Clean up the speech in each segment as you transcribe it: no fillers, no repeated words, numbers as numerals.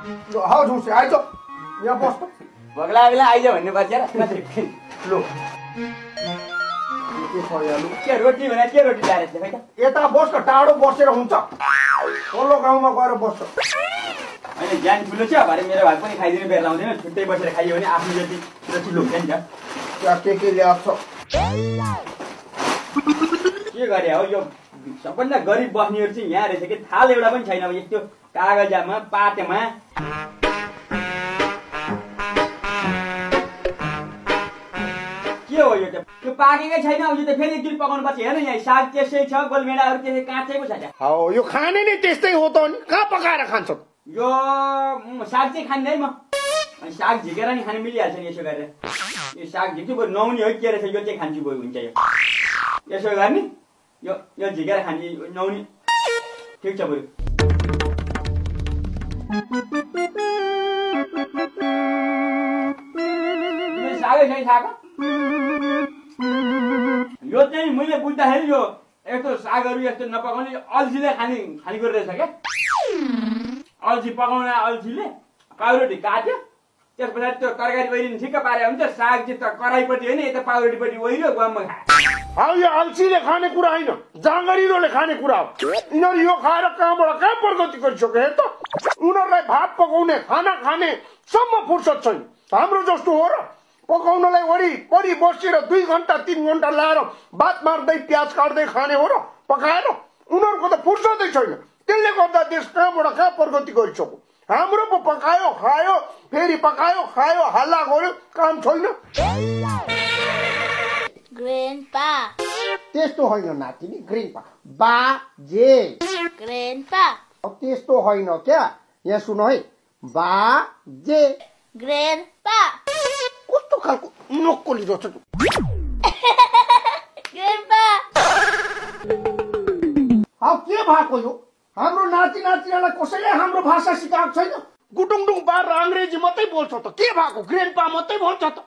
हौ झुसे आइज यहाँ बस् त बगला बेला आइज भन्ने बाजे लो के छ यहाँ लु के रोटी भने के रोटी ल्याएर खै त यता बस् न टाढो बसेर हुन्छ तल्लो गाउँमा गएर बस्छ हैन ज्ञान ठुलो छ भरे मेरो भाग पनि खाइदिनु बेर लाउँदैन छुट्टै बसेर खाइयो भने आफ्नो जति जति लोग्छ नि त त्यहाँ के ल्याएको छ के गरे हो यो सबभन्दा गरिब बस्नेहरू चाहिँ यहाँ रहेछ कि थाल एउटा पनि छैन अब यस्तो कागजमा पातेमा के हो यो त त्यो पाकेकै छैन अब यो त फेरि एकदिन पकाउनु पर्छ हेर्न यहाँ साग त्यसै छ गोलभेडाहरू त्यसै काँचै पो छ हौ यो खाने नै त्यस्तै हो त नि कहाँ पकाएर खान्छ यो साग चाहिँ खान्दै म अनि साग झिकेर नि खानु मिलिहाल्छ नि यसो गरेर यो साग झिक्छु बरु नुहाउने हो के रहेछ यो चाहिँ खान्छु बरु हुन्छ यो यसो गर्ने यो झिकेर खान्छ नुहाउने ठिक छ बरु सागै छैन खाएको यो चाहिँ मैले बुझ्दाखेरि यो यस्तो सागहरू यस्तो नपकाउने अल्छीले खानेकुरो रहेछ क्या अल्छी पकाउन अल्छीले पाउरोटी काट्यो त्यस पछाडि त्यो तरकारी वहिनी ठिक्क पारे हुन्छ साग चाहिँ त कराईपट्टि होइन यता पाउरोटीपट्टि ओहिरो गममा खायो हौ यो अल्छीले खाने कुरा होइन जाँगरिलोले खाने कुरा हो यिनीहरू यो खाएर कहाँबाट कहाँ प्रगति गरिसक्यो हेर त उनीहरूलाई भात पकाउने खाना खाने सम्म फुर्सद छैन हाम्रो जस्तो हो र पकाउनलाई वरिपरि बसेर 2 घण्टा 3 घण्टा लाएर बात मार्दै प्याज काट्दै खाने हो र पकाएर उनीहरूको त फुर्सदै छैन त्यसले गर्दा देश कहाँबाट कहाँ प्रगति गरिसक्यो हाम्रो पो पकायो खायो फेरि पकायो खायो हल्ला गर्यो काम छैन ग्रेन्डपा त्यस्तो होइन नातिनी ग्रेन्डपा बाजे ग्रेन्डपा अब त्यस्तो होइन क्या यहाँ सुन है बाजे ग्रेन्डपा कस्तो खालको नक्कली रहेछ ग्रेन्डपा अब के भएको यो हाम्रो नाति नातिनालाई कसैले हाम्रो भाषा सिकाएको छैन गुटुङडुङ पार अङ्ग्रेजी मात्रै बोल्छ त के भएको ग्रेन्डपा मात्रै भन्छ त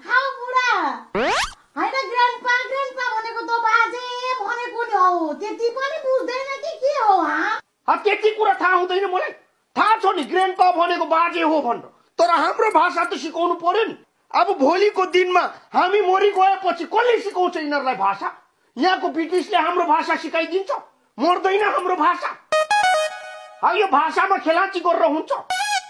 हाउ बुढा हैन ग्रेन्डपा ग्रेन्डपा भनेको त बाजे भनेको नि हो त्यति पनि बुझ्दैन कि के हो हा त्यति कुरा थाहा हुँदैन मलाई थाहा छ नि ग्रेन्डपा भनेको बाजे हो भनेर तर हाम्रो भाषा त सिकाउनु पर्यो नि अब भोलिको दिनमा हामी मरि गएपछि कसले सिकाउँछ यिनीहरूलाई भाषा यहाँको ब्रिटिसले हाम्रो भाषा सिकाइदिन्छ मर्दैन हाम्रो भाषा यो भाषामा खेलाची गरेर हुन्छ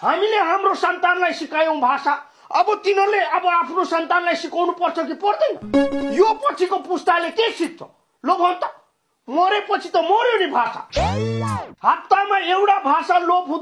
हामीले हाम्रो सन्तानलाई सिकायौं भाषा अब तिनीहरूले अब आफ्नो सन्तानलाई सिकाउनु पर्छ कि पर्दैन यो पछिको पुस्ताले के सिक्छ लो भन त मरेपछि त मर्यो नि भाषा हप्तामा एउटा भाषा लोप हुँदैन